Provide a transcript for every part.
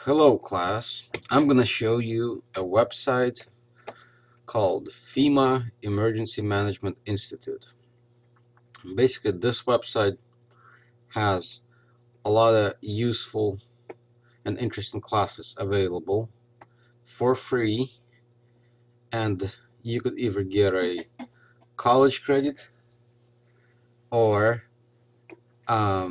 Hello class, I'm gonna show you a website called FEMA Emergency Management Institute. Basically, this website has a lot of useful and interesting classes available for free, and you could either get a college credit or a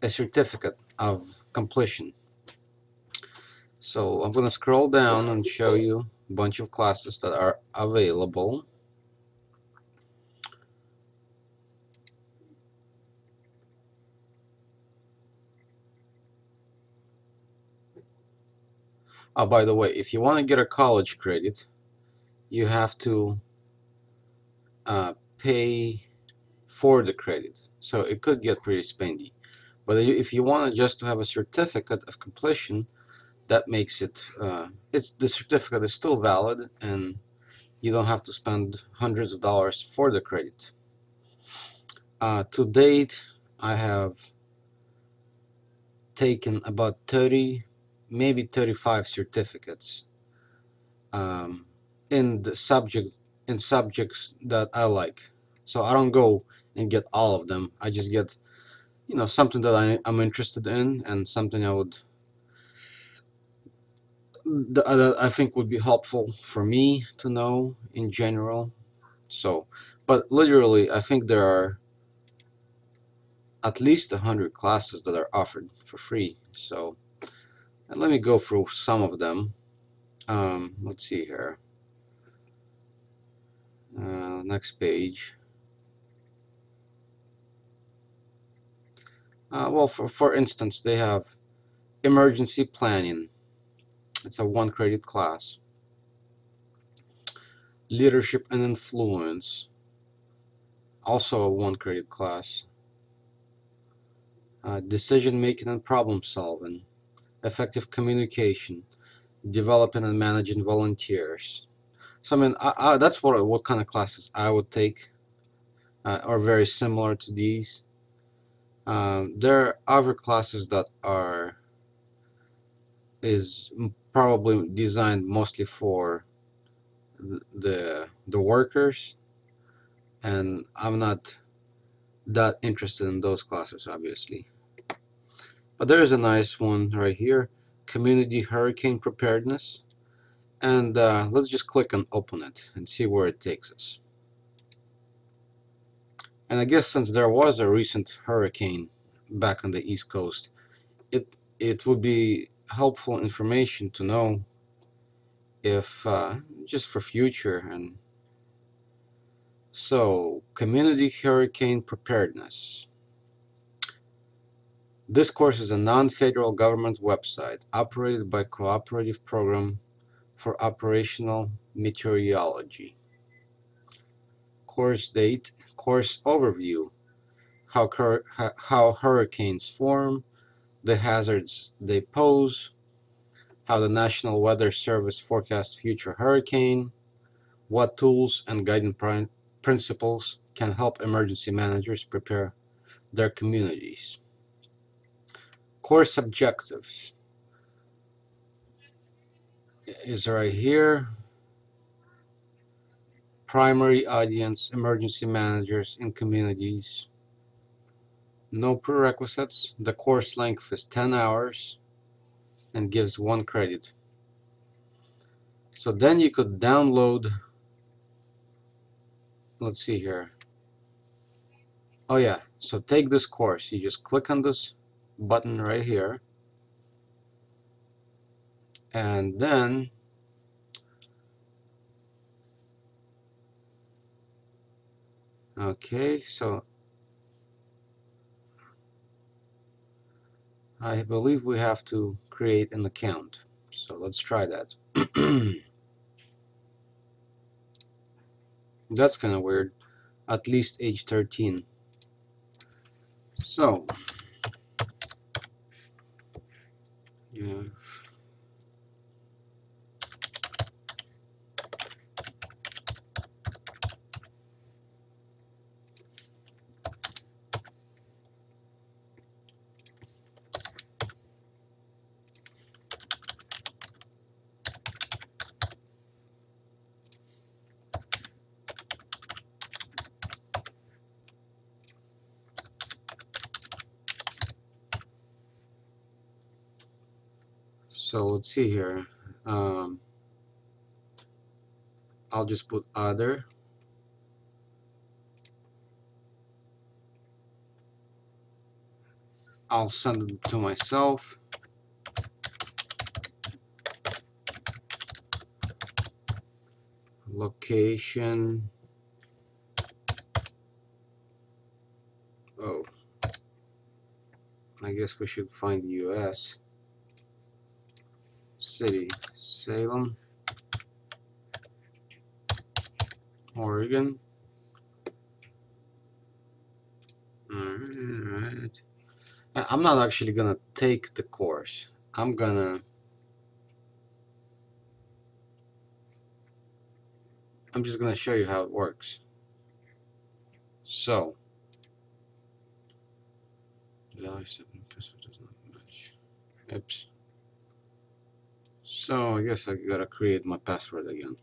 certificate of completion. So I'm gonna scroll down and show you a bunch of classes that are available. Oh, by the way, if you want to get a college credit, you have to pay for the credit. So it could get pretty spendy. But if you want just to have a certificate of completion, that makes it, the certificate is still valid and you don't have to spend hundreds of dollars for the credit. To date, I have taken about 30, maybe 35 certificates in the subjects that I like. So I don't go and get all of them. I just get, something that I'm interested in and something that I think would be helpful for me to know in general. So, but literally, I think there are at least 100 classes that are offered for free. So, and let me go through some of them. Let's see here. Next page. Well, for instance, they have emergency planning. It's a 1 credit class. Leadership and influence, also a 1 credit class. Decision making and problem solving, effective communication, developing and managing volunteers. So I mean, that's what kind of classes I would take, are very similar to these. There are other classes that is probably designed mostly for the workers, and I'm not that interested in those classes, obviously. But there is a nice one right here, community hurricane preparedness, and let's just click and open it and see where it takes us. And I guess since there was a recent hurricane back on the East Coast, it would be helpful information to know if just for future. And so, community hurricane preparedness. This course is a non-federal government website operated by Cooperative Program for Operational Meteorology. Course date, course overview, how hurricanes form, the hazards they pose, how the National Weather Service forecasts future hurricane, what tools and guiding principles can help emergency managers prepare their communities. Course objectives is right here. Primary audience, emergency managers in communities. No prerequisites. The course length is 10 hours and gives 1 credit. So then you could download, let's see here. Oh yeah, so take this course. You just click on this button right here, and then okay, so I believe we have to create an account. So let's try that. That's kind of weird. At least age 13. So yeah. So let's see here. Um, I'll just put other. I'll send it to myself. Location. Oh, I guess we should find US. City, Salem, Oregon. Alright. I'm not actually gonna take the course. I'm just gonna show you how it works. So, oops. So I guess I gotta create my password again.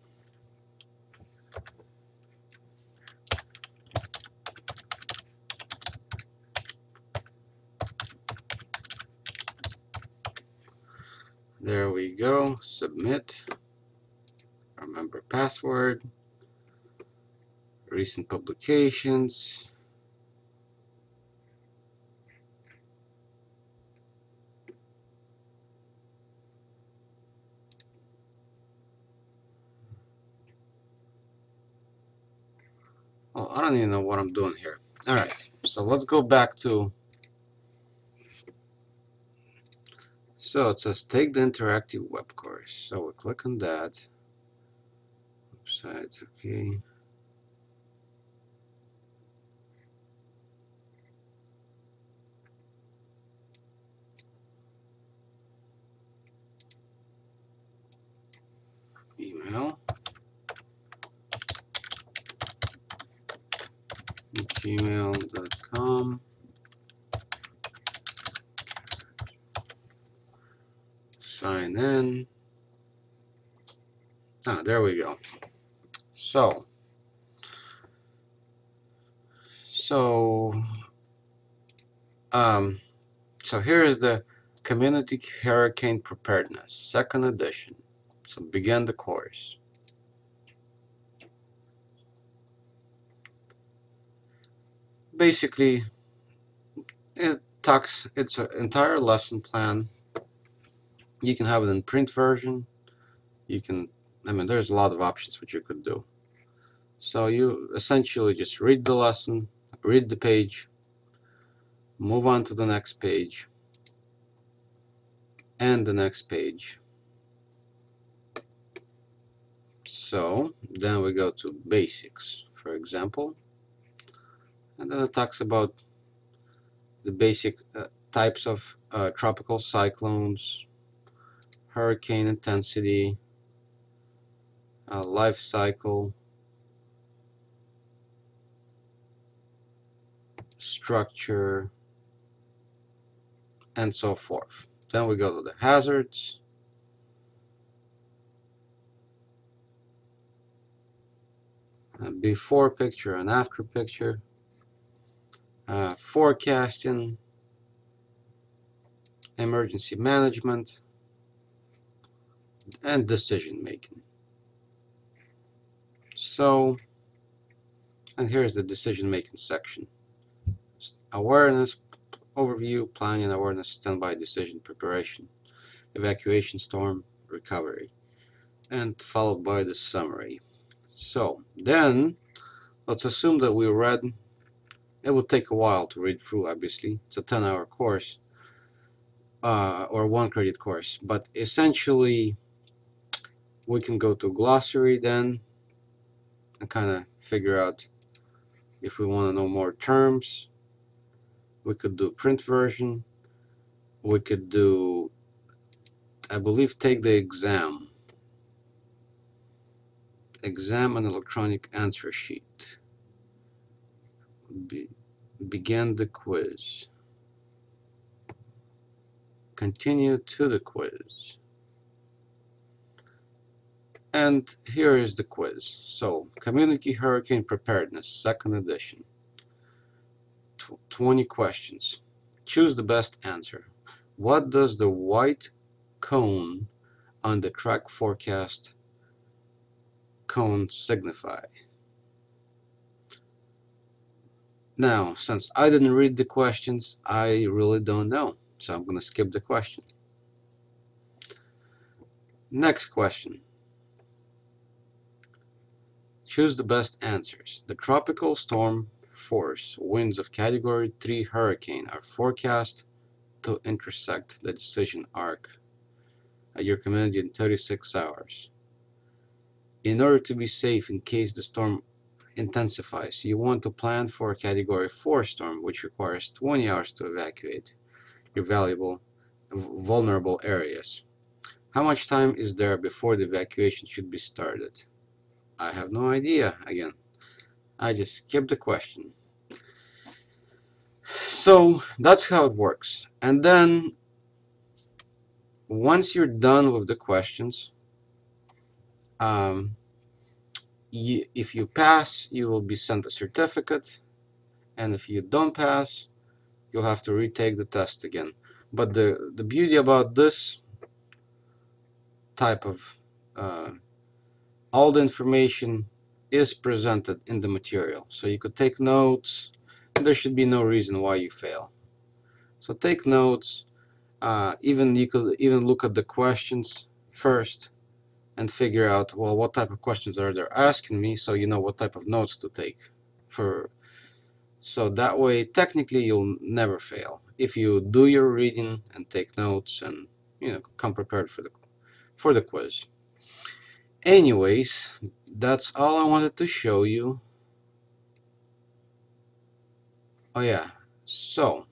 There we go. Submit. Remember password. Recent publications. Well, I don't even know what I'm doing here. Alright, so let's go back to. So it says take the interactive web course. So we click on that. Websites, okay. Email. Gmail.com. Sign in. Ah, there we go. So um, so here is the Community Hurricane Preparedness, second edition. So begin the course. Basically, it's an entire lesson plan. You can have it in print version. You can, there's a lot of options which you could do. So you essentially just read the lesson, read the page, move on to the next page, and the next page. So then we go to basics, for example, and then it talks about the basic types of tropical cyclones, hurricane intensity, life cycle, structure, and so forth. Then we go to the hazards. Before picture and after picture. Forecasting, emergency management, and decision making. So, and here's the decision making section. Awareness, overview, planning, awareness, standby, decision, preparation, evacuation, storm, recovery, and followed by the summary. So then let's assume that we read. It would take a while to read through, obviously. It's a 10-hour course, or 1 credit course, but essentially we can go to glossary then and kind of figure out if we want to know more terms. We could do print version. We could do, I believe, take the exam and electronic answer sheet. Begin the quiz. Continue to the quiz. And here is the quiz. So, Community Hurricane Preparedness, second edition. 20 questions. Choose the best answer. What does the white cone on the track forecast cone signify? Now, since I didn't read the questions, I really don't know. So I'm going to skip the question. Next question. Choose the best answers. The tropical storm force winds of Category 3 hurricane are forecast to intersect the decision arc at your command in 36 hours. In order to be safe in case the storm intensifies, you want to plan for a Category 4 storm, which requires 20 hours to evacuate your vulnerable areas. How much time is there before the evacuation should be started? I have no idea again. I just skipped the question. So that's how it works. And then once you're done with the questions, if you pass, you will be sent a certificate. And if you don't pass, you'll have to retake the test again. But the beauty about this type of all the information is presented in the material, so you could take notes. There should be no reason why you fail, so take notes. You could even look at the questions first and figure out, well, what type of questions are they asking me, so you know what type of notes to take for. So that way, technically, you'll never fail if you do your reading and take notes and come prepared for the quiz. Anyways, that's all I wanted to show you. Oh yeah, so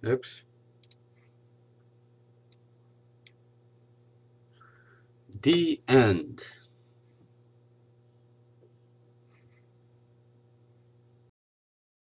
oops. The end.